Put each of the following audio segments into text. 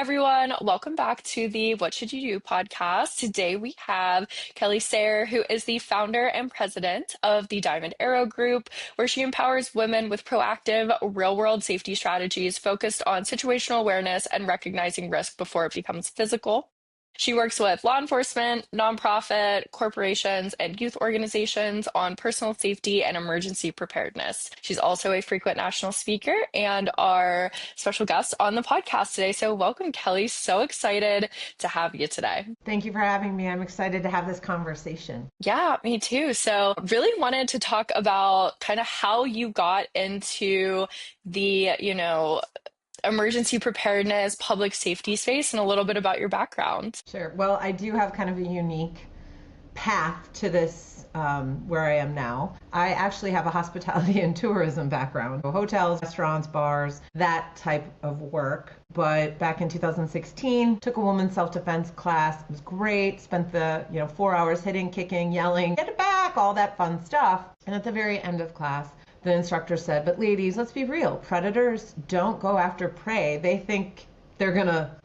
everyone. Welcome back to the What Should You Do podcast. Today we have Kelly Sayre, who is the founder and president of the Diamond Arrow Group, where she empowers women with proactive, real world safety strategies focused on situational awareness and recognizing risk before it becomes physical. She works with law enforcement, nonprofit, corporations, and youth organizations on personal safety and emergency preparedness. She's also a frequent national speaker and our special guest on the podcast today. So, welcome, Kelly. So excited to have you today. Thank you for having me. I'm excited to have this conversation. Yeah, me too. So, really wanted to talk about kind of how you got into the, emergency preparedness, public safety space, and a little bit about your background. Sure. Well, I do have kind of a unique path to this where I am now. I actually have a hospitality and tourism background, hotels, restaurants, bars, that type of work. But back in 2016, took a woman's self-defense class. It was great. Spent the 4 hours hitting, kicking, yelling, get it back, all that fun stuff. And at the very end of class, the instructor said, but ladies, let's be real. Predators don't go after prey. They think they're gonna,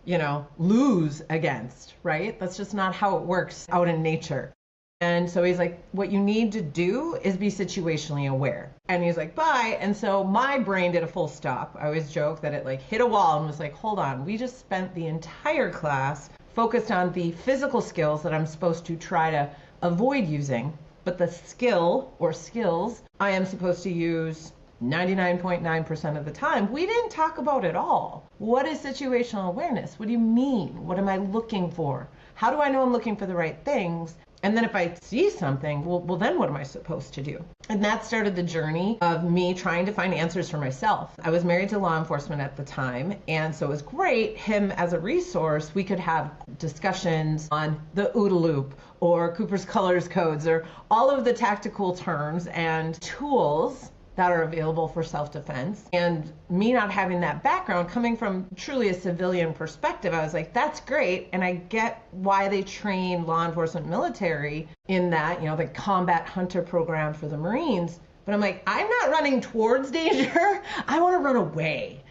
lose against, right? That's just not how it works out in nature. And so he's like, what you need to do is be situationally aware. And he's like, bye. And so my brain did a full stop. I always joke that it hit a wall and was like, hold on, we just spent the entire class focused on the physical skills that I'm supposed to try to avoid using. But the skill or skills I am supposed to use 99.9% of the time, we didn't talk about at all. What is situational awareness? What do you mean? What am I looking for? How do I know I'm looking for the right things? And then if I see something, well, then what am I supposed to do? And that started the journey of me trying to find answers for myself. I was married to law enforcement at the time, and so it was great. Him as a resource, we could have discussions on the OODA loop or Cooper's colors codes or all of the tactical terms and tools that are available for self-defense. And me not having that background, coming from truly a civilian perspective, I was like, that's great. And I get why they train law enforcement military in that, the combat hunter program for the Marines. But I'm like, I'm not running towards danger. I want to run away.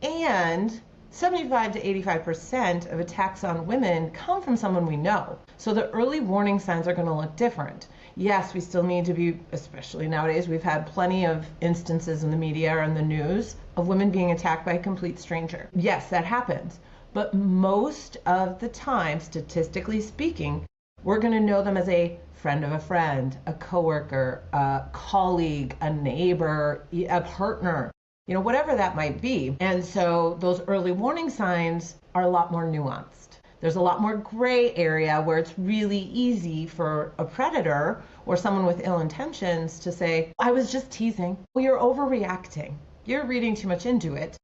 And 75 to 85% of attacks on women come from someone we know. So the early warning signs are going to look different. Yes, we still need to be, especially nowadays, we've had plenty of instances in the media or in the news of women being attacked by a complete stranger. Yes, that happens. But most of the time, statistically speaking, we're going to know them as a friend of a friend, a coworker, a colleague, a neighbor, a partner, whatever that might be. And so those early warning signs are a lot more nuanced. There's a lot more gray area where it's really easy for a predator or someone with ill intentions to say, I was just teasing. Well, you're overreacting. You're reading too much into it.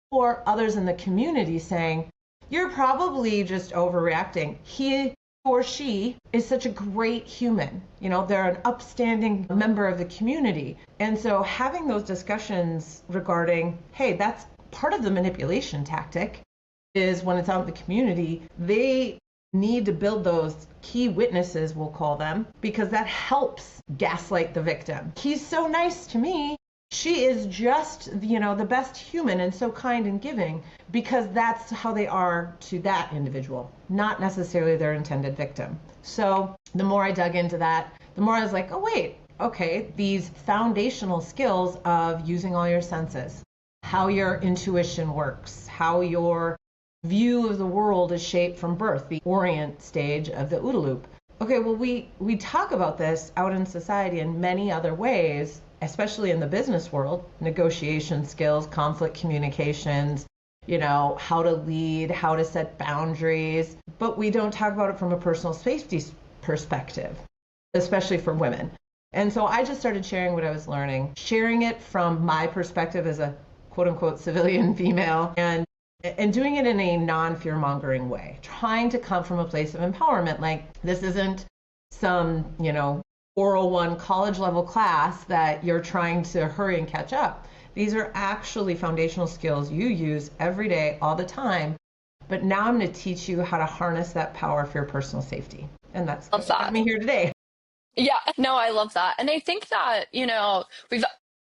Or others in the community saying, you're probably just overreacting. He or she is such a great human. They're an upstanding member of the community. And so having those discussions regarding, hey, that's part of the manipulation tactic, is when it's out in the community, they need to build those key witnesses, we'll call them, because that helps gaslight the victim. He's so nice to me. She is just, the best human and so kind and giving, because that's how they are to that individual, not necessarily their intended victim. So the more I dug into that, the more I was like, oh, wait, okay, these foundational skills of using all your senses, how your intuition works, how your view of the world is shaped from birth, the orient stage of the OODA loop. Okay, well, we talk about this out in society in many other ways, especially in the business world, negotiation skills, conflict communications, how to lead, how to set boundaries, but we don't talk about it from a personal safety perspective, especially for women. And so I just started sharing what I was learning, sharing it from my perspective as a quote unquote civilian female, and doing it in a non-fear-mongering way, trying to come from a place of empowerment. Like, this isn't some, 401 college level class that you're trying to hurry and catch up. These are actually foundational skills you use every day, all the time. But now I'm going to teach you how to harness that power for your personal safety. And that's what got me here today. Yeah, no, I love that. And I think that, we've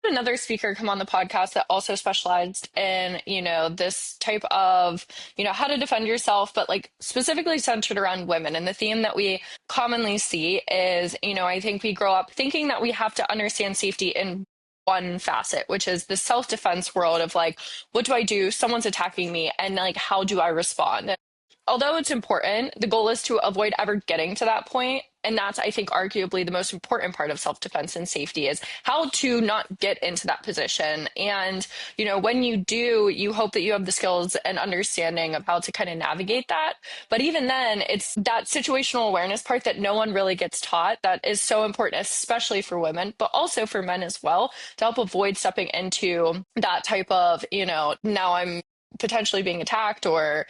Another speaker come on the podcast that also specialized in, this type of, how to defend yourself, but like specifically centered around women. And the theme that we commonly see is, I think we grow up thinking that we have to understand safety in one facet, which is the self-defense world of like, what do I do? Someone's attacking me, and like, how do I respond? Although it's important, the goal is to avoid ever getting to that point. And that's, I think, arguably the most important part of self-defense and safety is how to not get into that position. And, when you do, you hope that you have the skills and understanding of how to kind of navigate that. But even then, it's that situational awareness part that no one really gets taught that is so important, especially for women, but also for men as well, to help avoid stepping into that type of, now I'm potentially being attacked or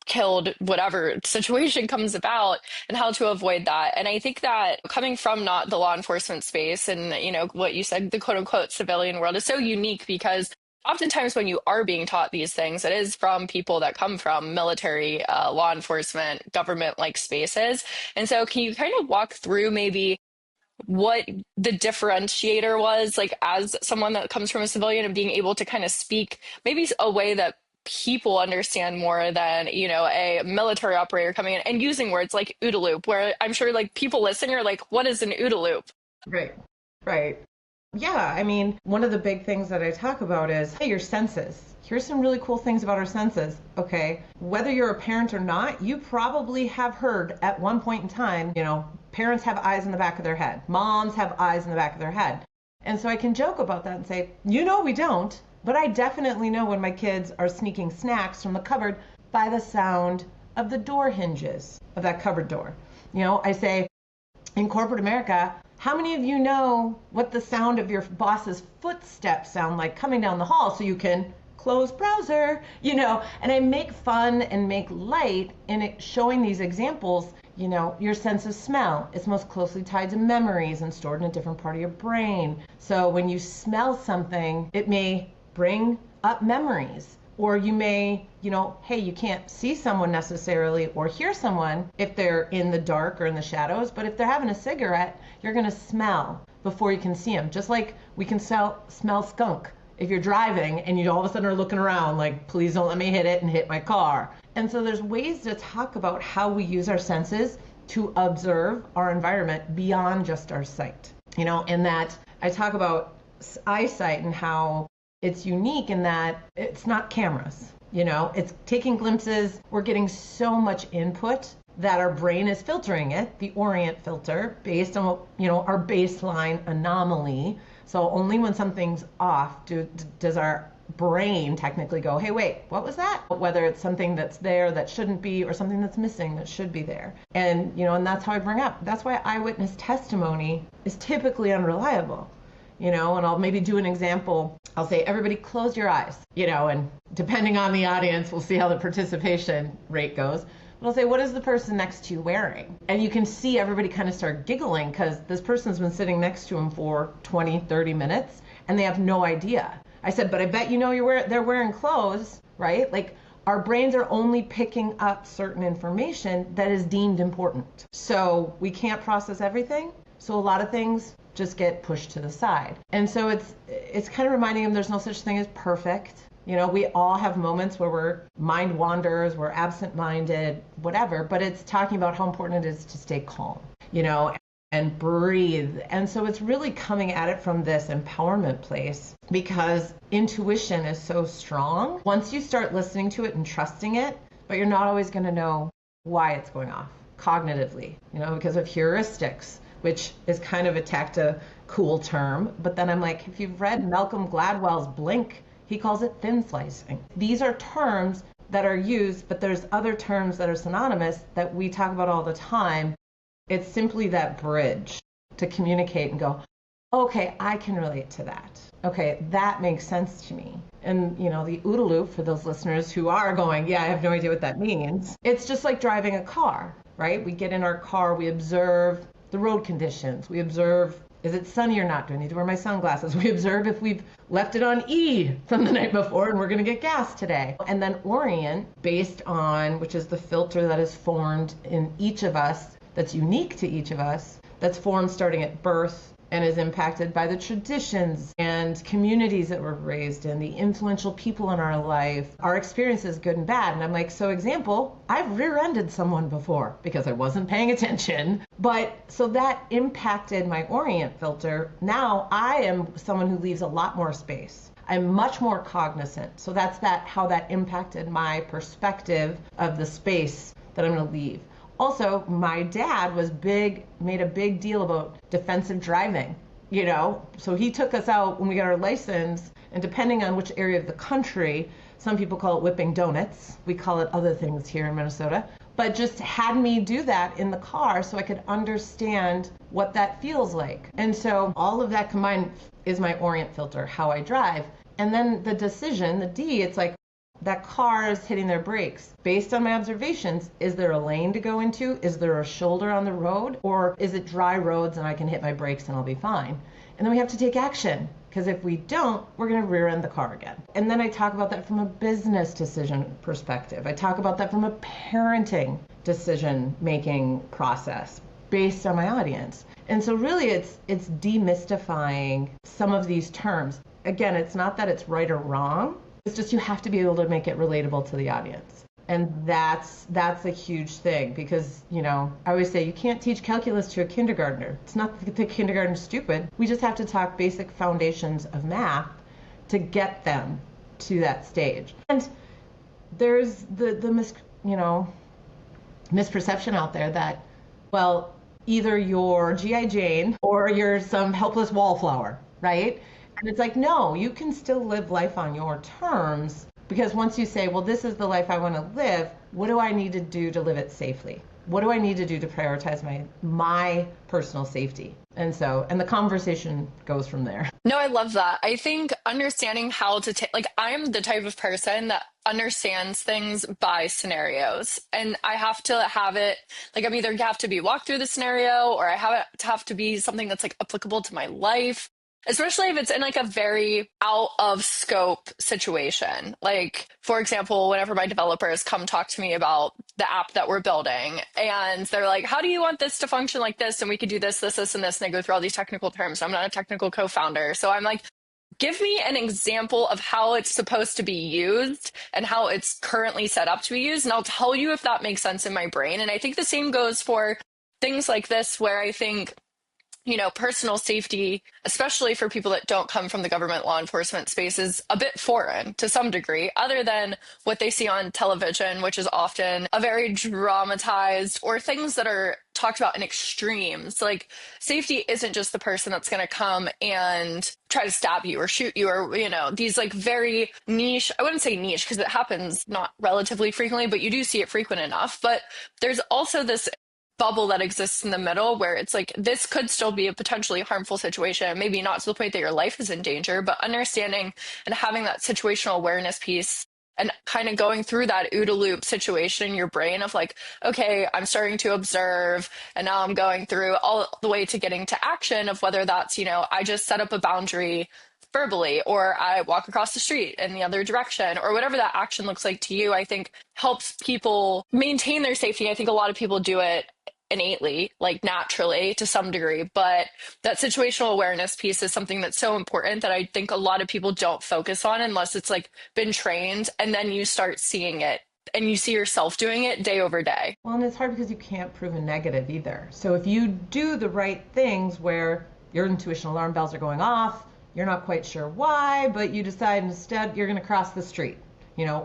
killed, whatever situation comes about, and how to avoid that. And I think that coming from not the law enforcement space and, what you said, the quote unquote civilian world is so unique because oftentimes when you are being taught these things, it is from people that come from military, law enforcement, government like spaces. And so can you kind of walk through maybe what the differentiator was, like as someone that comes from a civilian and being able to kind of speak maybe a way that people understand more than, a military operator coming in and using words like OODA loop, where I'm sure like people listening are like, what is an OODA loop? Right, right. Yeah, I mean, one of the big things that I talk about is, hey, your senses. Here's some really cool things about our senses. Okay, whether you're a parent or not, you probably have heard at one point in time, parents have eyes in the back of their head. Moms have eyes in the back of their head. And so I can joke about that and say, we don't, but I definitely know when my kids are sneaking snacks from the cupboard by the sound of the door hinges of that cupboard door. I say, in corporate America, how many of you know what the sound of your boss's footsteps sound like coming down the hall so you can close browser, and I make fun and make light in it, showing these examples. Your sense of smell is most closely tied to memories and stored in a different part of your brain. So when you smell something, it may bring up memories. Or you may, hey, you can't see someone necessarily or hear someone if they're in the dark or in the shadows, but if they're having a cigarette, you're going to smell before you can see them. Just like we can smell skunk if you're driving and you all of a sudden are looking around like, please don't let me hit it and hit my car. And so there's ways to talk about how we use our senses to observe our environment beyond just our sight. And that I talk about eyesight and how it's unique in that it's not cameras, it's taking glimpses. We're getting so much input that our brain is filtering it, the orient filter, based on, our baseline anomaly. So only when something's off does our brain technically go, hey, wait, what was that? Whether it's something that's there that shouldn't be or something that's missing that should be there. And, and that's how I bring up. That's why eyewitness testimony is typically unreliable. And I'll maybe do an example. I'll say, everybody close your eyes, and depending on the audience, we'll see how the participation rate goes. But I'll say, what is the person next to you wearing? And you can see everybody kind of start giggling because this person's been sitting next to him for 20, 30 minutes and they have no idea. I said, but I bet they're wearing clothes, right? Like our brains are only picking up certain information that is deemed important. So we can't process everything. So a lot of things just get pushed to the side. And so it's kind of reminding them there's no such thing as perfect. We all have moments where we're mind wanderers, we're absent-minded, whatever, but it's talking about how important it is to stay calm, and breathe. And so it's really coming at it from this empowerment place because intuition is so strong. Once you start listening to it and trusting it, but you're not always going to know why it's going off cognitively, because of heuristics, which is kind of a cool term. But then I'm like, if you've read Malcolm Gladwell's Blink, he calls it thin slicing. These are terms that are used, but there's other terms that are synonymous that we talk about all the time. It's simply that bridge to communicate and go, okay, I can relate to that. Okay, that makes sense to me. And, the OODA loop, for those listeners who are going, yeah, I have no idea what that means. It's just like driving a car, right? We get in our car, we observe the road conditions. We observe, is it sunny or not? Do I need to wear my sunglasses? We observe if we've left it on E from the night before and we're going to get gas today. And then orient based on, which is the filter that is formed in each of us, that's unique to each of us, that's formed starting at birth and is impacted by the traditions and communities that we're raised in, the influential people in our life, our experiences, good and bad. And I'm like, so example, I've rear-ended someone before because I wasn't paying attention. But so that impacted my orient filter. Now I am someone who leaves a lot more space. I'm much more cognizant. So that's how that impacted my perspective of the space that I'm going to leave. Also, my dad made a big deal about defensive driving, so he took us out when we got our license, and depending on which area of the country, some people call it whipping donuts. We call it other things here in Minnesota, but just had me do that in the car so I could understand what that feels like. And so all of that combined is my orient filter, how I drive. And then the decision, the D, it's like, that car is hitting their brakes. Based on my observations, is there a lane to go into? Is there a shoulder on the road? Or is it dry roads and I can hit my brakes and I'll be fine? And then we have to take action, because if we don't, we're going to rear end the car again. And then I talk about that from a business decision perspective. I talk about that from a parenting decision making process based on my audience. And so really it's demystifying some of these terms. Again, it's not that it's right or wrong. It's just you have to be able to make it relatable to the audience. And that's a huge thing, because, I always say you can't teach calculus to a kindergartner. It's not that the kindergarten's stupid. We just have to talk basic foundations of math to get them to that stage. And there's the misperception out there that, well, either you're G.I. Jane or you're some helpless wallflower, right? And it's like, no, you can still live life on your terms, because once you say, well, this is the life I want to live, what do I need to do to live it safely? What do I need to do to prioritize my personal safety? And the conversation goes from there. No, I love that. I think understanding how to take, I'm the type of person that understands things by scenarios, and I have to have it, I'm either have to be walked through the scenario, or I have to be something that's applicable to my life. Especially if it's in a very out of scope situation. For example, whenever my developers come talk to me about the app that we're building, and they're like, how do you want this to function like this? And we could do this, this, this, and this. And they go through all these technical terms. I'm not a technical co-founder. So I'm like, give me an example of how it's supposed to be used and how it's currently set up to be used. And I'll tell you if that makes sense in my brain. And I think the same goes for things like this, where I think, personal safety, especially for people that don't come from the government law enforcement space, is a bit foreign to some degree, other than what they see on television, which is often a very dramatized, or things that are talked about in extremes. Safety isn't just the person that's going to come and try to stab you or shoot you, or, these very niche, I wouldn't say niche because it happens not relatively frequently, but you do see it frequent enough. But there's also this bubble that exists in the middle, where it's this could still be a potentially harmful situation, maybe not to the point that your life is in danger, but understanding and having that situational awareness piece, and kind of going through that OODA loop situation in your brain of okay, I'm starting to observe, and now I'm going through all the way to getting to action of whether that's, I just set up a boundary verbally, or I walk across the street in the other direction, or whatever that action looks like to you. I think helps people maintain their safety. I think a lot of people do it innately, naturally to some degree, but that situational awareness piece is something that's so important that I think a lot of people don't focus on unless it's been trained, and then you start seeing it and you see yourself doing it day over day. Well, and it's hard because you can't prove a negative either. So if you do the right things where your intuition alarm bells are going off, you're not quite sure why, but you decide instead you're going to cross the street,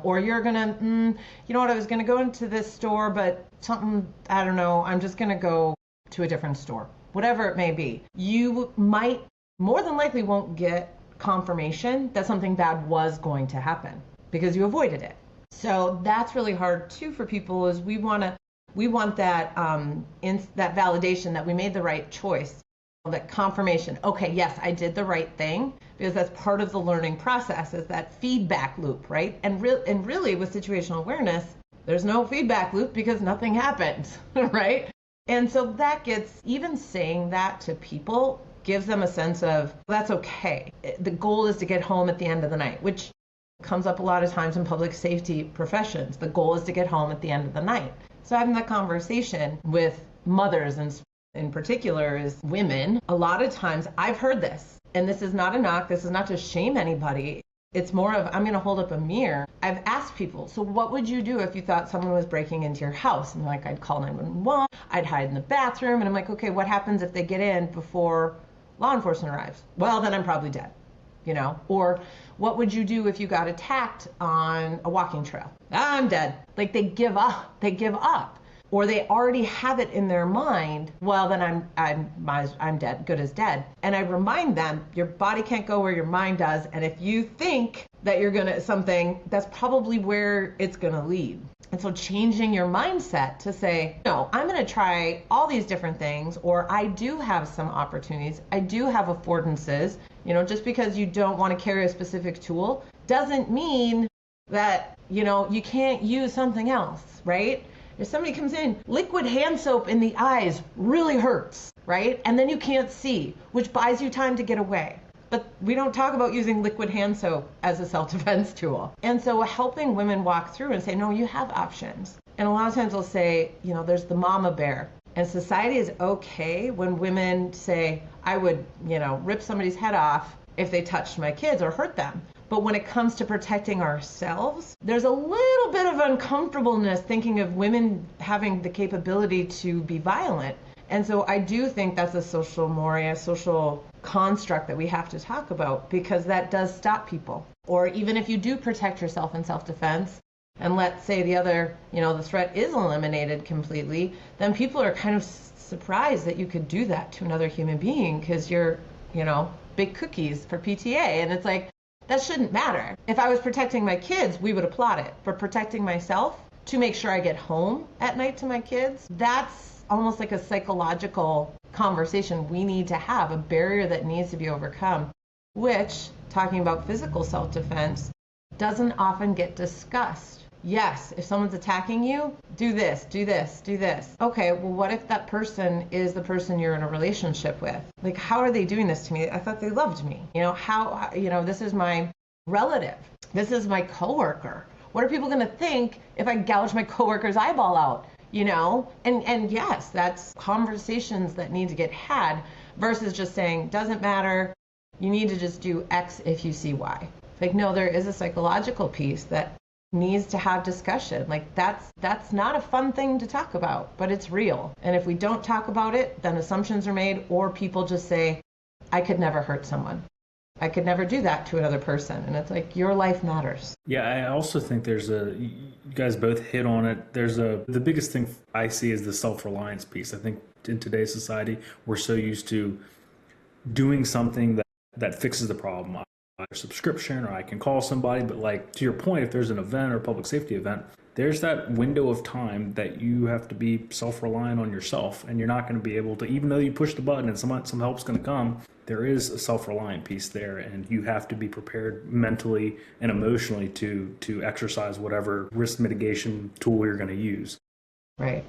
or you're going to, I was going to go into this store, but something, I don't know, I'm just going to go to a different store, whatever it may be. You might, more than likely, won't get confirmation that something bad was going to happen because you avoided it. So that's really hard too for people, is we want that that validation that we made the right choice. That confirmation, okay, yes, I did the right thing, because that's part of the learning process, is that feedback loop, right? And really with situational awareness, there's no feedback loop because nothing happens, right? And so that gets, even saying that to people gives them a sense of, that's okay. The goal is to get home at the end of the night, which comes up a lot of times in public safety professions. The goal is to get home at the end of the night. So having that conversation with mothers and in particular is women. A lot of times I've heard this, and this is not a knock, this is not to shame anybody. It's more of, I'm going to hold up a mirror. I've asked people, so what would you do if you thought someone was breaking into your house? And like, I'd call 911, I'd hide in the bathroom, and I'm like, okay, what happens if they get in before law enforcement arrives? Well, then I'm probably dead, you know? Or what would you do if you got attacked on a walking trail? I'm dead. Like, they give up. They give up. Or they already have it in their mind, well, then I'm dead, good as dead. And I remind them, your body can't go where your mind does. And if you think that you're going to something, that's probably where it's going to lead. And so changing your mindset to say, no, I'm going to try all these different things, or I do have some opportunities. I do have affordances. You know, just because you don't want to carry a specific tool doesn't mean that, you know, you can't use something else, right? If somebody comes in, liquid hand soap in the eyes really hurts, right? And then you can't see, which buys you time to get away. But we don't talk about using liquid hand soap as a self-defense tool. And so helping women walk through and say, no, you have options. And a lot of times they'll say, you know, there's the mama bear. And society is okay when women say, I would, you know, rip somebody's head off if they touched my kids or hurt them. But when it comes to protecting ourselves, there's a little bit of uncomfortableness thinking of women having the capability to be violent. And so I do think that's a social mores, a social construct that we have to talk about, because that does stop people. Or even if you do protect yourself in self-defense, and let's say the other, you know, the threat is eliminated completely, then people are kind of surprised that you could do that to another human being because you're, you know, big cookies for PTA. And it's like, that shouldn't matter. If I was protecting my kids, we would applaud it. For protecting myself, to make sure I get home at night to my kids, that's almost like a psychological conversation we need to have, a barrier that needs to be overcome, which, talking about physical self-defense, doesn't often get discussed. Yes, if someone's attacking you, do this, do this, do this. Okay, well, what if that person is the person you're in a relationship with? Like, how are they doing this to me? I thought they loved me. You know, how, you know, this is my relative. This is my coworker. What are people going to think if I gouge my coworker's eyeball out? You know, and yes, that's conversations that need to get had versus just saying, doesn't matter, you need to just do X if you see Y. Like, no, there is a psychological piece that needs to have discussion. Like, that's not a fun thing to talk about, but it's real. And if we don't talk about it, then assumptions are made, or people just say, I could never hurt someone. I could never do that to another person. And it's like, your life matters. Yeah, I also think you guys both hit on it. The biggest thing I see is the self-reliance piece. I think in today's society, we're so used to doing something that fixes the problem. A subscription, or I can call somebody, but like, to your point, if there's an event or a public safety event, there's that window of time that you have to be self-reliant on yourself, and you're not going to be able to, even though you push the button and some help's going to come, there is a self-reliant piece there, and you have to be prepared mentally and emotionally to exercise whatever risk mitigation tool you're going to use. Right.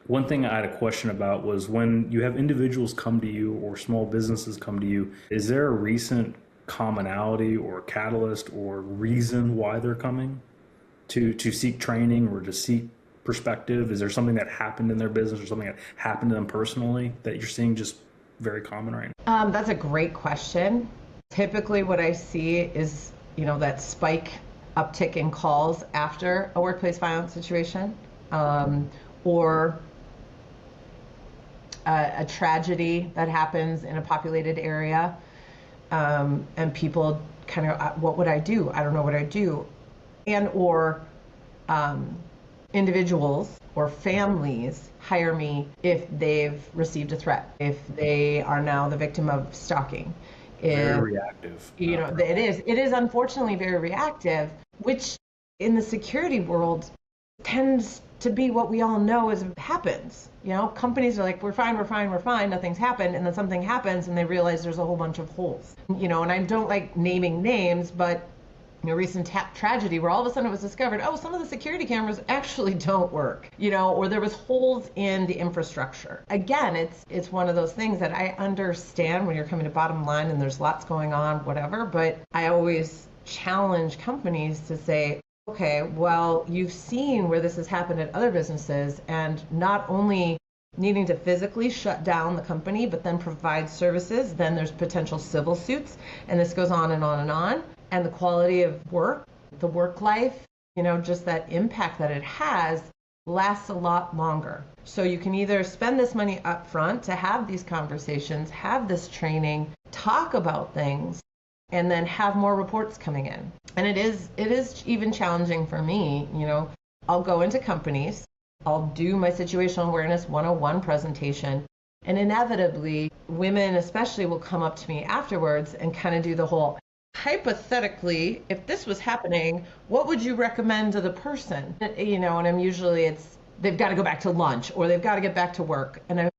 One thing I had a question about was, when you have individuals come to you or small businesses come to you, is there a recent commonality or catalyst or reason why they're coming to seek training or to seek perspective? Is there something that happened in their business or something that happened to them personally that you're seeing just very common right now? That's a great question. Typically what I see is, you know, that spike uptick in calls after a workplace violence situation, or a tragedy that happens in a populated area. And people kind of, what would I do? I don't know what I do. And or individuals or families hire me if they've received a threat, if they are now the victim of stalking. Very reactive. You know, it is unfortunately very reactive, which in the security world tends to be what we all know happens. You know, companies are like, we're fine, nothing's happened, and then something happens and they realize there's a whole bunch of holes. You know, and I don't like naming names, but you know, recent tragedy where all of a sudden it was discovered, oh, some of the security cameras actually don't work, you know, or there was holes in the infrastructure. Again, it's one of those things that I understand when you're coming to bottom line and there's lots going on, whatever, but I always challenge companies to say, okay, well, you've seen where this has happened at other businesses, and not only needing to physically shut down the company, but then provide services. Then there's potential civil suits, and this goes on and on and on. And the quality of work, the work life, just that impact that it has lasts a lot longer. So you can either spend this money up front to have these conversations, have this training, talk about things, and then have more reports coming in. And it is even challenging for me. I'll go into companies, I'll do my situational awareness 101 presentation, and inevitably women especially will come up to me afterwards and kind of do the whole, hypothetically, if this was happening, what would you recommend to the person? And I'm usually, they've got to go back to lunch or they've got to get back to work. And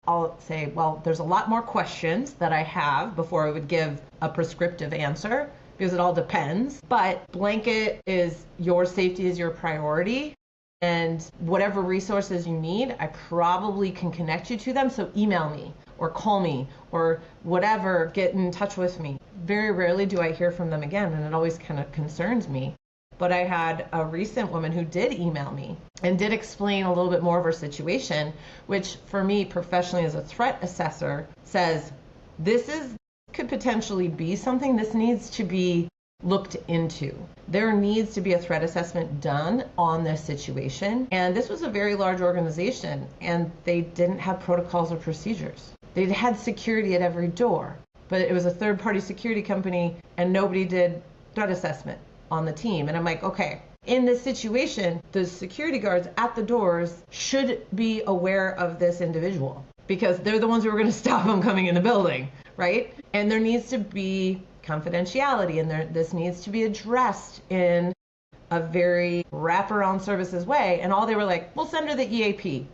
I'll say, well, there's a lot more questions that I have before I would give a prescriptive answer, because it all depends. But blanket is your safety is your priority. And whatever resources you need, I probably can connect you to them. So email me or call me or whatever, get in touch with me. Very rarely do I hear from them again, and it always kind of concerns me. But I had a recent woman who did email me and did explain a little bit more of her situation, which for me professionally as a threat assessor says, could potentially be something. This needs to be looked into. There needs to be a threat assessment done on this situation. And this was a very large organization, and they didn't have protocols or procedures. They had security at every door, but it was a third-party security company, and nobody did threat assessment on the team. And I'm like, okay, in this situation, the security guards at the doors should be aware of this individual, because they're the ones who are going to stop them coming in the building, right? And there needs to be confidentiality, and this needs to be addressed in a very wraparound services way. And all they were like, we'll send her the EAP.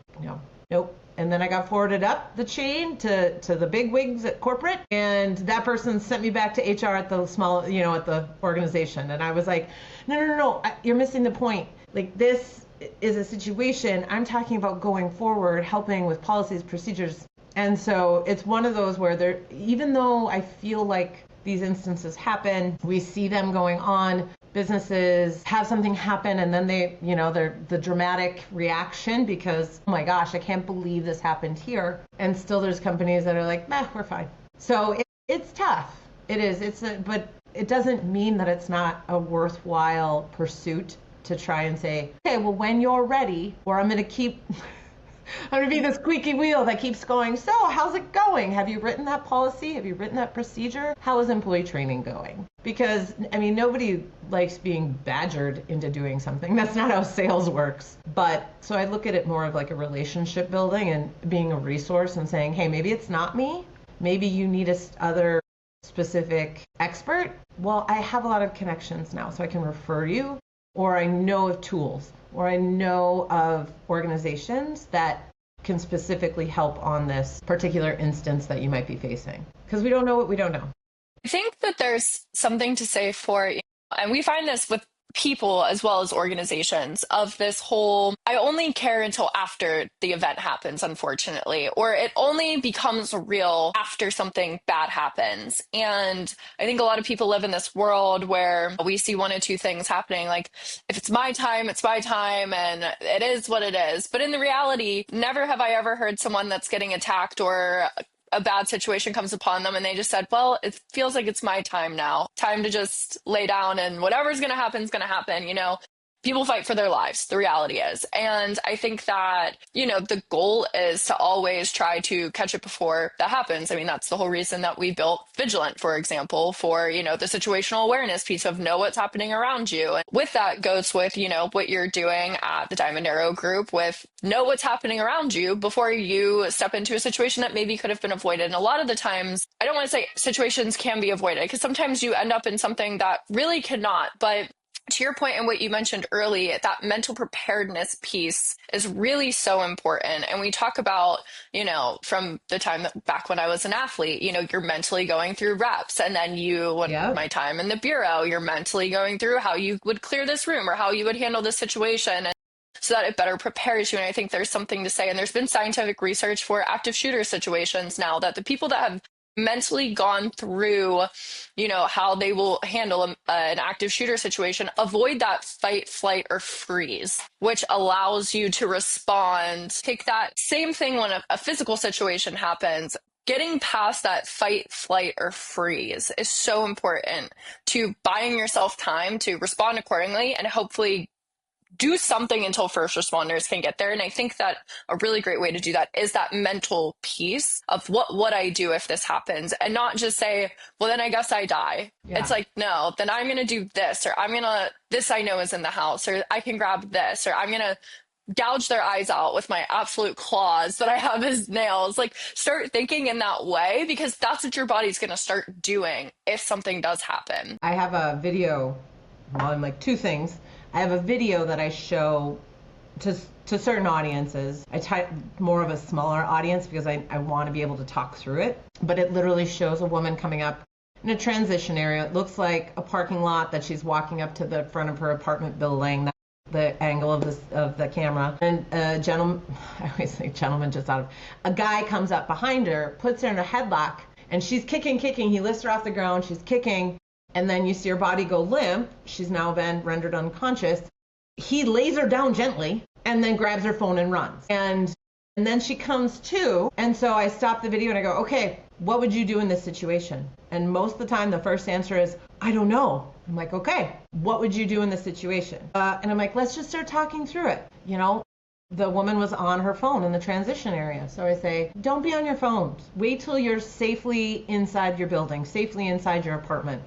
Nope. And then I got forwarded up the chain to the big wigs at corporate, and that person sent me back to HR at the small, at the organization. And I was like, no, you're missing the point. Like, this is a situation I'm talking about going forward, helping with policies, procedures. And so it's one of those where even though I feel like these instances happen, we see them going on, businesses have something happen, and then they're the dramatic reaction because, oh my gosh, I can't believe this happened here. And still there's companies that are like, we're fine. So it's tough. It is. But it doesn't mean that it's not a worthwhile pursuit to try and say, okay, well, when you're ready, or I'm going to be the squeaky wheel that keeps going, so how's it going? Have you written that policy? Have you written that procedure? How is employee training going? Because, nobody likes being badgered into doing something. That's not how sales works. But so I look at it more of like a relationship building and being a resource and saying, hey, maybe it's not me. Maybe you need other specific expert. Well, I have a lot of connections now, so I can refer you, or I know of tools, or I know of organizations that can specifically help on this particular instance that you might be facing. Because we don't know what we don't know. I think that there's something to say for, and we find this with people as well as organizations, of this whole, I only care until after the event happens, unfortunately, or it only becomes real after something bad happens. And I think a lot of people live in this world where we see one or two things happening, like, if it's my time, it's my time, and it is what it is. But in the reality, never have I ever heard someone that's getting attacked or a bad situation comes upon them and they just said, well, it feels like it's my time now. Time to just lay down, and whatever's going to happen is going to happen. People fight for their lives. The reality is. And I think that, the goal is to always try to catch it before that happens. That's the whole reason that we built Vigilant, for example, for, the situational awareness piece of know what's happening around you. And with that goes with, what you're doing at the Diamond Arrow Group with know what's happening around you before you step into a situation that maybe could have been avoided. And a lot of the times, I don't want to say situations can be avoided, because sometimes you end up in something that really cannot, but to your point and what you mentioned early, that mental preparedness piece is really so important. And we talk about, from the time that back when I was an athlete, you're mentally going through reps. And then my time in the bureau, you're mentally going through how you would clear this room or how you would handle this situation, and so that it better prepares you. And I think there's something to say. And there's been scientific research for active shooter situations now that the people that have mentally gone through, how they will handle an active shooter situation, avoid that fight, flight, or freeze, which allows you to respond. Take that same thing when a physical situation happens. Getting past that fight, flight, or freeze is so important to buying yourself time to respond accordingly and hopefully do something until first responders can get there. And I think that a really great way to do that is that mental piece of what would I do if this happens, and not just say, well, then I guess I die. Yeah. It's like, no, then I'm going to do this, or this I know is in the house, or I can grab this, or I'm going to gouge their eyes out with my absolute claws that I have as nails. Like, start thinking in that way, because that's what your body's going to start doing if something does happen. I have a video, well, I'm like two things. I have a video that I show to certain audiences. I type more of a smaller audience because I want to be able to talk through it. But it literally shows a woman coming up in a transition area. It looks like a parking lot that she's walking up to the front of her apartment building. That's the angle of the camera. And a gentleman, I always say gentleman, just out of, a guy comes up behind her, puts her in a headlock, and she's kicking. He lifts her off the ground. She's kicking. And then you see her body go limp. She's now been rendered unconscious. He lays her down gently and then grabs her phone and runs. And then she comes to. And so I stop the video and I go, okay, what would you do in this situation? And most of the time, the first answer is, I don't know. I'm like, okay, what would you do in this situation? And I'm like, let's just start talking through it. The woman was on her phone in the transition area. So I say, don't be on your phones. Wait till you're safely inside your building, safely inside your apartment.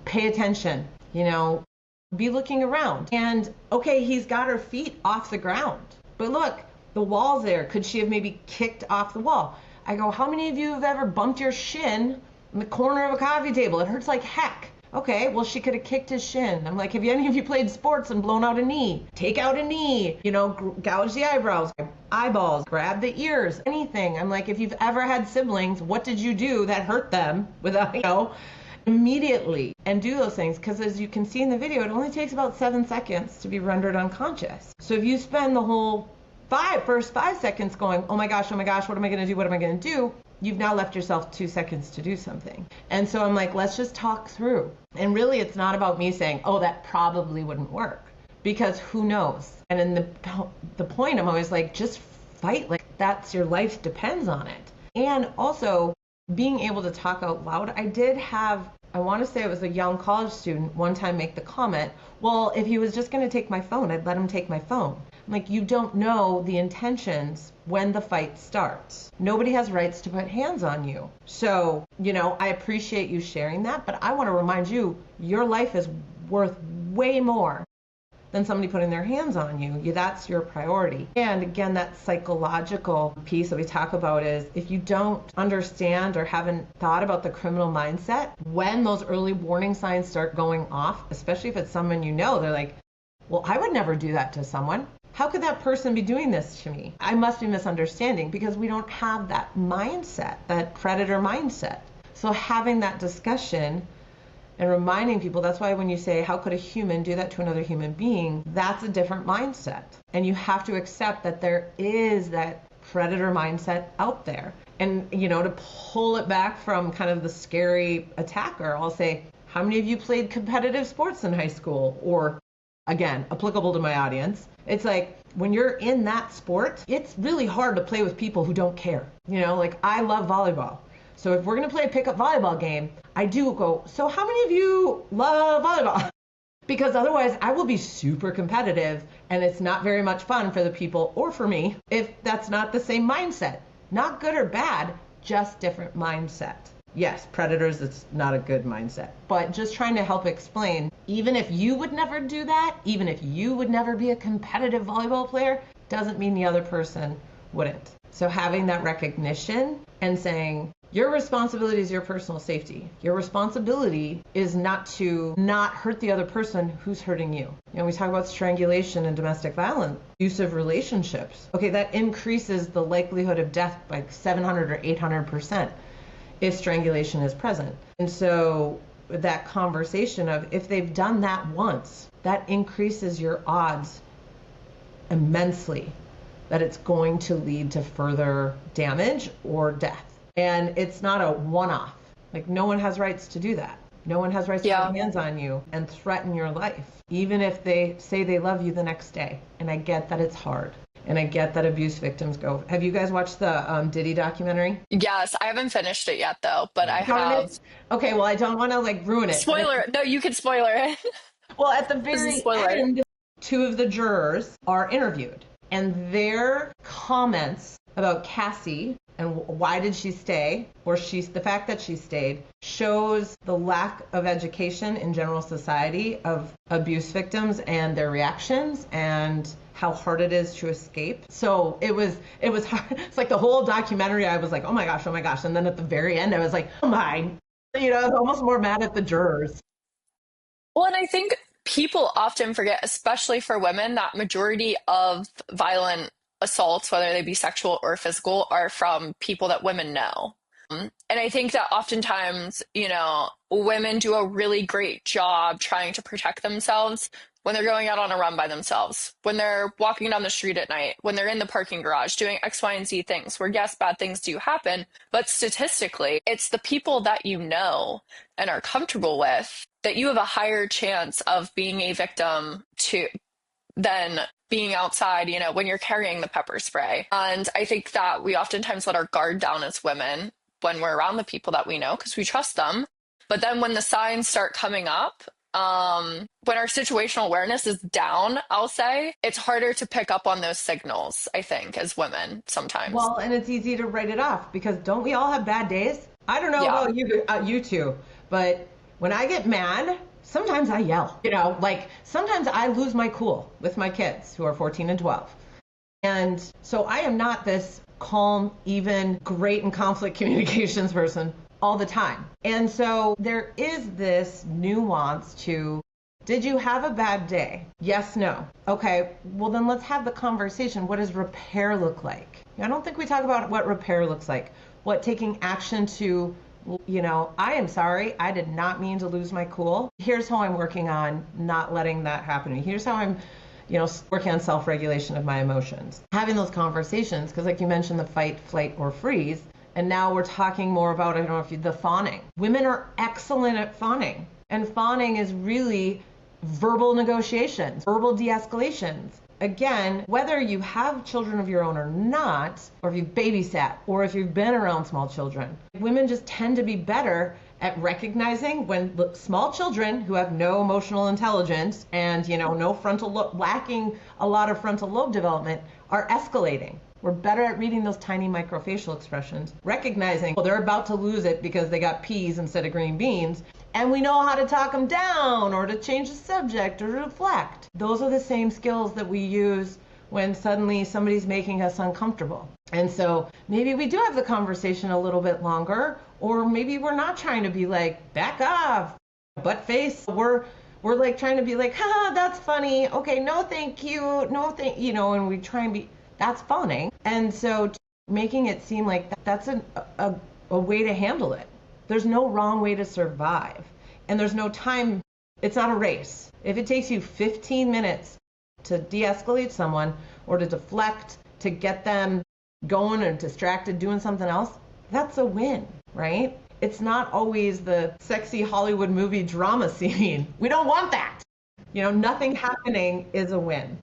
Pay attention, be looking around. And okay, he's got her feet off the ground. But look, the wall's there. Could she have maybe kicked off the wall? I go, how many of you have ever bumped your shin in the corner of a coffee table? It hurts like heck. Okay, well, she could have kicked his shin. I'm like, have any of you played sports and blown out a knee? Take out a knee, gouge the eyebrows, eyeballs, grab the ears, anything. I'm like, if you've ever had siblings, what did you do that hurt them without, immediately, and do those things? Because as you can see in the video, it only takes about 7 seconds to be rendered unconscious. So if you spend the whole first 5 seconds going, oh my gosh, what am I going to do? You've now left yourself 2 seconds to do something. And so I'm like, let's just talk through. And really, it's not about me saying, oh, that probably wouldn't work, because who knows? And in the point, I'm always like, just fight. Like, that's your life depends on it. And also being able to talk out loud. I want to say it was a young college student one time make the comment, well, if he was just going to take my phone, I'd let him take my phone. I'm like, you don't know the intentions when the fight starts. Nobody has rights to put hands on you. So, I appreciate you sharing that, but I want to remind you, your life is worth way more than somebody putting their hands on you. That's your priority. And again, that psychological piece that we talk about is, if you don't understand or haven't thought about the criminal mindset, when those early warning signs start going off, especially if it's someone they're like, well, I would never do that to someone. How could that person be doing this to me? I must be misunderstanding, because we don't have that mindset, that predator mindset. So having that discussion and reminding people, that's why when you say, how could a human do that to another human being? That's a different mindset. And you have to accept that there is that predator mindset out there. And, to pull it back from kind of the scary attacker, I'll say, how many of you played competitive sports in high school? Or, again, applicable to my audience, it's like, when you're in that sport, it's really hard to play with people who don't care. Like, I love volleyball. So if we're going to play a pickup volleyball game, I do go, so how many of you love volleyball? Because otherwise I will be super competitive, and it's not very much fun for the people or for me if that's not the same mindset. Not good or bad, just different mindset. Yes, predators, it's not a good mindset. But just trying to help explain, even if you would never do that, even if you would never be a competitive volleyball player, doesn't mean the other person wouldn't. So having that recognition and saying, your responsibility is your personal safety. Your responsibility is not to not hurt the other person who's hurting you. We talk about strangulation and domestic violence, abusive relationships. Okay, that increases the likelihood of death by 700 or 800% if strangulation is present. And so that conversation of, if they've done that once, that increases your odds immensely that it's going to lead to further damage or death. And it's not a one-off. Like, no one has rights to do that. No one has rights to Yeah. put hands on you and threaten your life, even if they say they love you the next day. And I get that it's hard. And I get that abuse victims go. Have you guys watched the Diddy documentary? Yes, I haven't finished it yet though, but I Darn have. it. Okay, well, I don't want to like ruin it. But Spoiler. No, you can spoiler it. well, at the This is a very spoiler. end, two of the jurors are interviewed, and their comments about Cassie and why did she stay, or the fact that she stayed, shows the lack of education in general society of abuse victims and their reactions and how hard it is to escape. So it was hard. It's like the whole documentary, I was like, oh my gosh, and then at the very end I was like, oh my, I was almost more mad at the jurors. Well, and I think people often forget, especially for women, that majority of violent assaults, whether they be sexual or physical, are from people that women know. And I think that oftentimes, women do a really great job trying to protect themselves when they're going out on a run by themselves, when they're walking down the street at night, when they're in the parking garage doing X, Y, and Z things, where yes, bad things do happen, but statistically, it's the people that you know and are comfortable with that you have a higher chance of being a victim to than being outside, when you're carrying the pepper spray. And I think that we oftentimes let our guard down as women when we're around the people that we know because we trust them. But then when the signs start coming up, when our situational awareness is down, I'll say, it's harder to pick up on those signals, I think, as women sometimes. Well, and it's easy to write it off because don't we all have bad days? I don't know Yeah. about you two, but when I get mad, sometimes I yell. Like sometimes I lose my cool with my kids who are 14 and 12. And so I am not this calm, even great in conflict communications person all the time. And so there is this nuance to, did you have a bad day? Yes, no. Okay, well then let's have the conversation. What does repair look like? I don't think we talk about what repair looks like. What taking action to, I am sorry, I did not mean to lose my cool. Here's how I'm working on not letting that happen to me. Here's how I'm working on self-regulation of my emotions. Having those conversations, because like you mentioned, the fight, flight, or freeze, and now we're talking more about, I don't know if the fawning. Women are excellent at fawning, and fawning is really verbal negotiations, verbal de-escalations. Again, whether you have children of your own or not, or if you've babysat, or if you've been around small children, women just tend to be better at recognizing when small children who have no emotional intelligence and no frontal lobe, lacking a lot of frontal lobe development, are escalating. We're better at reading those tiny microfacial expressions, recognizing, well, they're about to lose it because they got peas instead of green beans, and we know how to talk them down or to change the subject or to deflect. Those are the same skills that we use when suddenly somebody's making us uncomfortable. And so maybe we do have the conversation a little bit longer, or maybe we're not trying to be like, back off, butt face. We're like trying to be like, ha, that's funny. Okay, no, thank you. No, and we try and be, that's fawning. And so making it seem like that's a way to handle it. There's no wrong way to survive. And there's no time. It's not a race. If it takes you 15 minutes to de-escalate someone or to deflect, to get them going or distracted doing something else, that's a win, right? It's not always the sexy Hollywood movie drama scene. We don't want that. Nothing happening is a win.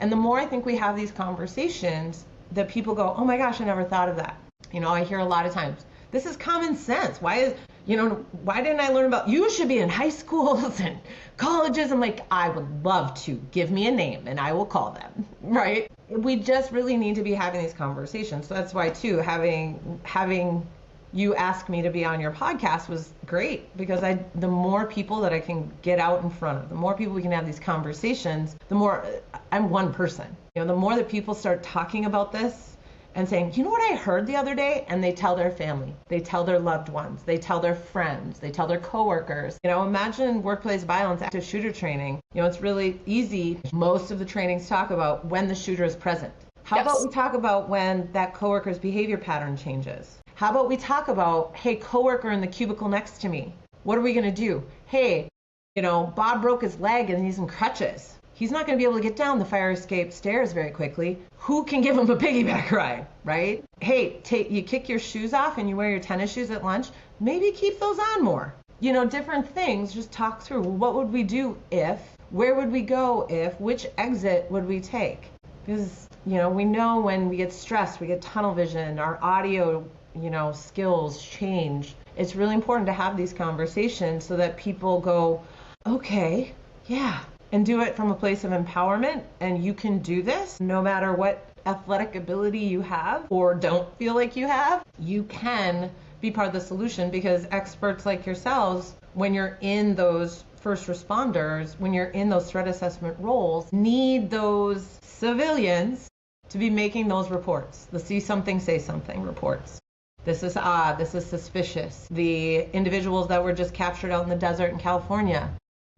And the more I think we have these conversations, that people go, oh my gosh, I never thought of that. I hear a lot of times, this is common sense. Why didn't I learn about, you should be in high schools and colleges. I'm like, I would love to. Give me a name and I will call them, right? We just really need to be having these conversations. So that's why too, having you ask me to be on your podcast was great, because the more people that I can get out in front of, the more people we can have these conversations, the more, I'm one person. The more that people start talking about this and saying, you know what I heard the other day? And they tell their family, they tell their loved ones, they tell their friends, they tell their coworkers. Imagine workplace violence, active shooter training. It's really easy. Most of the trainings talk about when the shooter is present. How about we talk about when that coworker's behavior pattern changes? How about we talk about, hey, coworker in the cubicle next to me, what are we going to do? Hey, Bob broke his leg and he's in crutches. He's not going to be able to get down the fire escape stairs very quickly. Who can give him a piggyback ride, right? Hey, you kick your shoes off and you wear your tennis shoes at lunch. Maybe keep those on more. You know, different things. Just talk through, well, what would we do if? Where would we go if? Which exit would we take? Because, you know, we know when we get stressed, we get tunnel vision, our audio, you know, skills change. It's really important to have these conversations so that people go, okay, yeah, and do it from a place of empowerment. And you can do this no matter what athletic ability you have or don't feel like you have. You can be part of the solution, because experts like yourselves, when you're in those first responders, when you're in those threat assessment roles, need those civilians to be making those reports, the see something, say something reports. This is odd, this is suspicious. The individuals that were just captured out in the desert in California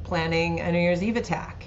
planning a New Year's Eve attack.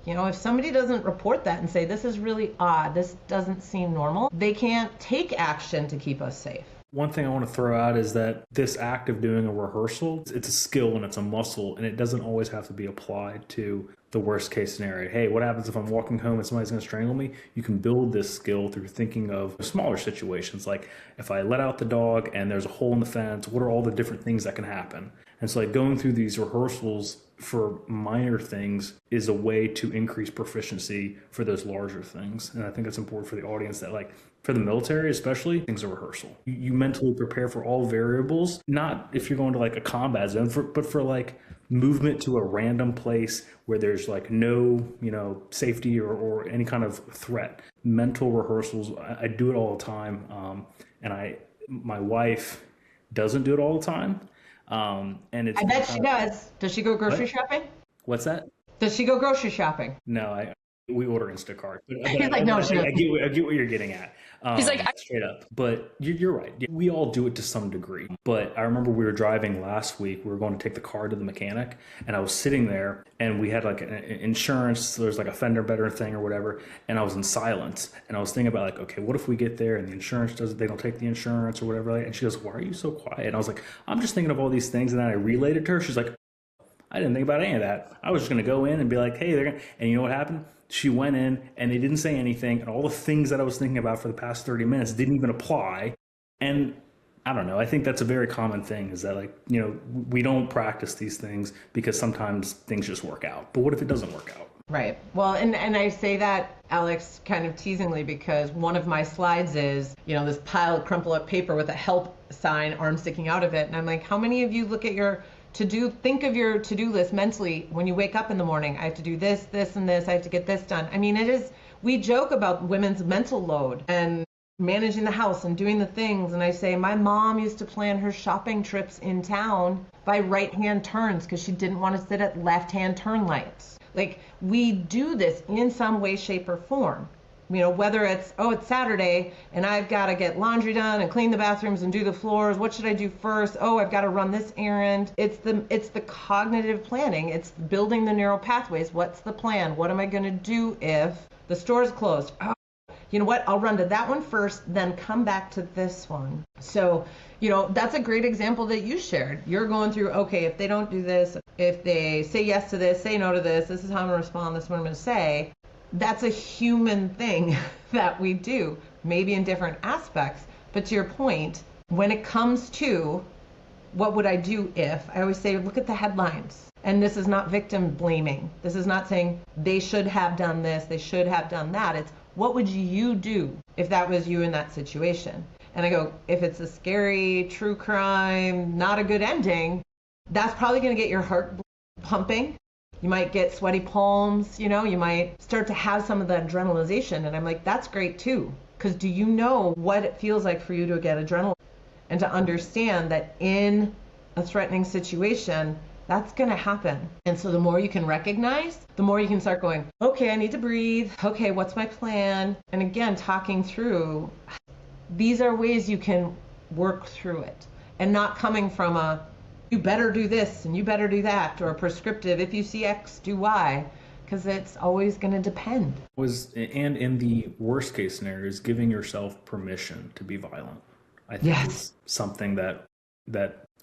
You know, if somebody doesn't report that and say, this is really odd, this doesn't seem normal, they can't take action to keep us safe. One thing I want to throw out is that this act of doing a rehearsal, it's a skill and it's a muscle, and it doesn't always have to be applied to the worst case scenario. Hey, what happens if I'm walking home and somebody's going to strangle me? You can build this skill through thinking of smaller situations, like if I let out the dog and there's a hole in the fence, what are all the different things that can happen? And so like going through these rehearsals for minor things is a way to increase proficiency for those larger things. And I think it's important for the audience that, like, for the military especially, things are rehearsal. You mentally prepare for all variables, not if you're going to like a combat zone, but for like movement to a random place where there's like no, you know, safety or any kind of threat. Mental rehearsals, I do it all the time. And my wife doesn't do it all the time. And it's I bet she does. Does she go grocery shopping? What's that? Does she go grocery shopping? No, we order Instacart. He's like, no, she doesn't. I get what you're getting at. He's like, straight up. But you're right. We all do it to some degree. But I remember we were driving last week. We were going to take the car to the mechanic, and I was sitting there, and we had like an insurance. So there's like a fender bender thing or whatever, and I was in silence, and I was thinking about like, okay, what if we get there and the insurance they don't take the insurance or whatever? And she goes, why are you so quiet? And I was like, I'm just thinking of all these things, and then I relayed it to her. She's like, I didn't think about any of that. I was just going to go in and be like, hey, they're going to, and you know what happened? She went in and they didn't say anything. And all the things that I was thinking about for the past 30 minutes didn't even apply. And I don't know. I think that's a very common thing, is that, like, you know, we don't practice these things because sometimes things just work out. But what if it doesn't work out? Right. Well, and I say that, Alex, kind of teasingly, because one of my slides is, you know, this pile of crumpled up paper with a help sign, arm sticking out of it. And I'm like, how many of you look at your think of your to-do list mentally when you wake up in the morning? I have to do this, this, and this. I have to get this done. I mean, we joke about women's mental load and managing the house and doing the things. And I say, my mom used to plan her shopping trips in town by right-hand turns because she didn't want to sit at left-hand turn lights. Like, we do this in some way, shape, or form. You know, whether it's Saturday and I've got to get laundry done and clean the bathrooms and do the floors. What should I do first? Oh, I've got to run this errand. It's the cognitive planning. It's building the neural pathways. What's the plan? What am I going to do if the store's closed? Oh, you know what? I'll run to that one first, then come back to this one. So, you know, that's a great example that you shared. You're going through, okay, if they don't do this, if they say yes to this, say no to this is how I'm going to respond, this is what I'm going to say. That's a human thing that we do, maybe in different aspects. But to your point, when it comes to what would I do if, I always say, look at the headlines. And this is not victim blaming. This is not saying they should have done this, they should have done that. It's what would you do if that was you in that situation? And I go, if it's a scary, true crime, not a good ending, that's probably going to get your heart pumping. You might get sweaty palms, you know, you might start to have some of the adrenalization. And I'm like, that's great too. Because do you know what it feels like for you to get adrenaline and to understand that in a threatening situation, that's going to happen. And so the more you can recognize, the more you can start going, okay, I need to breathe. Okay, what's my plan? And again, talking through, these are ways you can work through it and not coming from a, you better do this and you better do that, or a prescriptive, if you see X, do Y, because it's always going to depend. And in the worst case scenarios, giving yourself permission to be violent. I think is something that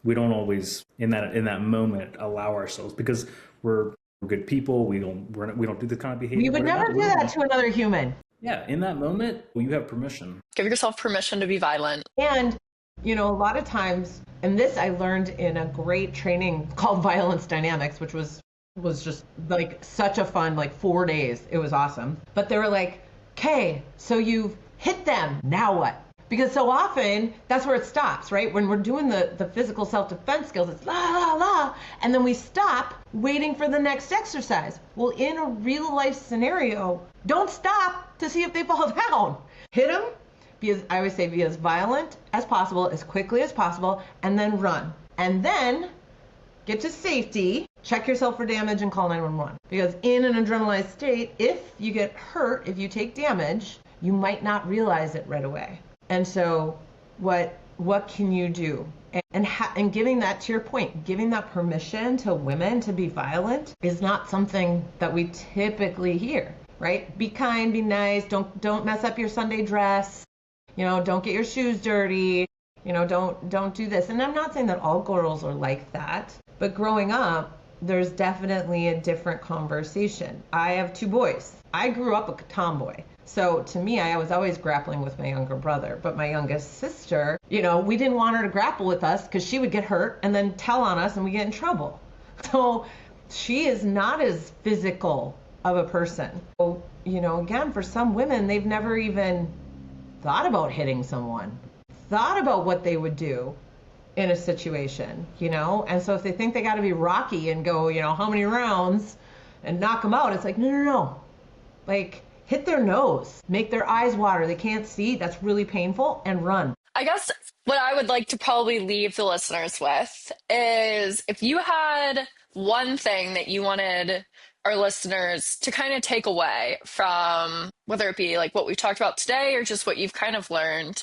we don't always in that moment allow ourselves, because we're we're good people. We don't do the kind of behavior. We would But in never that do that moment, to another human. yeah, in that moment, well, you have permission. Give yourself permission to be violent. And, a lot of times, and this I learned in a great training called Violence Dynamics, which was just like such a fun, like 4 days. It was awesome. But they were like, okay, so you've hit them. Now what? Because so often that's where it stops, right? When we're doing the physical self-defense skills, it's la, la, la. And then we stop waiting for the next exercise. Well, in a real life scenario, don't stop to see if they fall down. Hit them. I always say be as violent as possible, as quickly as possible, and then run. And then get to safety, check yourself for damage, and call 911. Because in an adrenalized state, if you get hurt, if you take damage, you might not realize it right away. And so what can you do? And giving that, to your point, giving that permission to women to be violent is not something that we typically hear, right? Be kind, be nice, don't mess up your Sunday dress, don't get your shoes dirty, don't do this. And I'm not saying that all girls are like that, but growing up, there's definitely a different conversation. I have 2 boys. I grew up a tomboy. So to me, I was always grappling with my younger brother. But my youngest sister, we didn't want her to grapple with us because she would get hurt and then tell on us and we get in trouble. So she is not as physical of a person. So, again, for some women, they've never even thought about hitting someone, thought about what they would do in a situation, And so if they think they got to be Rocky and go, how many rounds and knock them out, it's like, no. Like, hit their nose, make their eyes water. They can't see. That's really painful, and run. I guess what I would like to probably leave the listeners with is if you had one thing that you wanted our listeners to kind of take away from whether it be like what we've talked about today or just what you've kind of learned,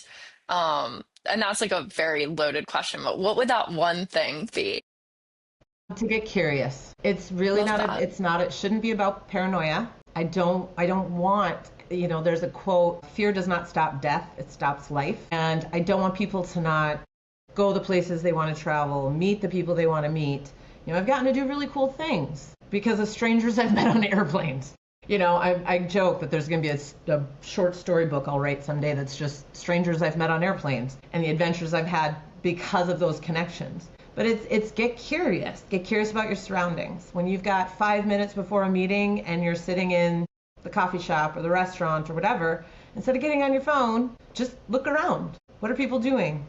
and that's like a very loaded question, but what would that one thing be? To get curious. It's really it shouldn't be about paranoia. I don't want, there's a quote, fear does not stop death, it stops life. And I don't want people to not go the places they want to travel, meet the people they want to meet. I've gotten to do really cool things because of strangers I've met on airplanes. I joke that there's going to be a short story book I'll write someday that's just strangers I've met on airplanes and the adventures I've had because of those connections. But it's get curious. Get curious about your surroundings. When you've got 5 minutes before a meeting and you're sitting in the coffee shop or the restaurant or whatever, instead of getting on your phone, just look around. What are people doing?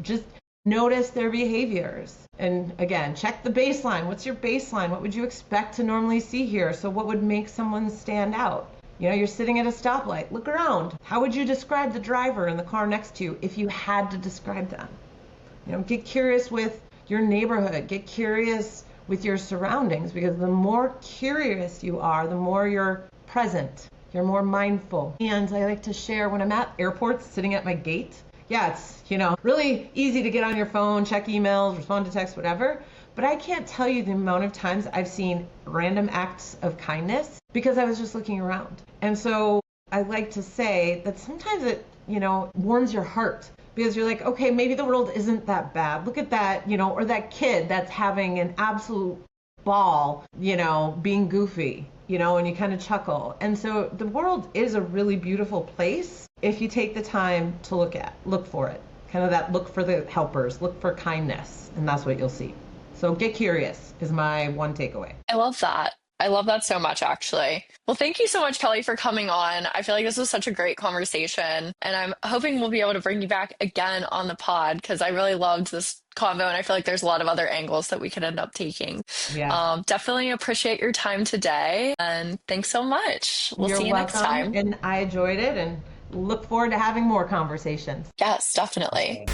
Just notice their behaviors. And again, check the baseline. What's your baseline? What would you expect to normally see here? So what would make someone stand out? You're sitting at a stoplight. Look around. How would you describe the driver in the car next to you if you had to describe them? Get curious with your neighborhood. Get curious with your surroundings, because the more curious you are, the more you're present. You're more mindful. And I like to share when I'm at airports, sitting at my gate. Yeah, it's, really easy to get on your phone, check emails, respond to texts, whatever. But I can't tell you the amount of times I've seen random acts of kindness because I was just looking around. And so I like to say that sometimes it, warms your heart. Because you're like, okay, maybe the world isn't that bad. Look at that, or that kid that's having an absolute ball, being goofy, and you kind of chuckle. And so the world is a really beautiful place if you take the time to look for it. Kind of that look for the helpers, look for kindness, and that's what you'll see. So get curious is my one takeaway. I love that. I love that so much, actually. Well, thank you so much, Kelly, for coming on. I feel like this was such a great conversation, and I'm hoping we'll be able to bring you back again on the pod because I really loved this convo, and I feel like there's a lot of other angles that we could end up taking. Yeah. Definitely appreciate your time today, and thanks so much. We'll see you next time. And I enjoyed it, and look forward to having more conversations. Yes, definitely.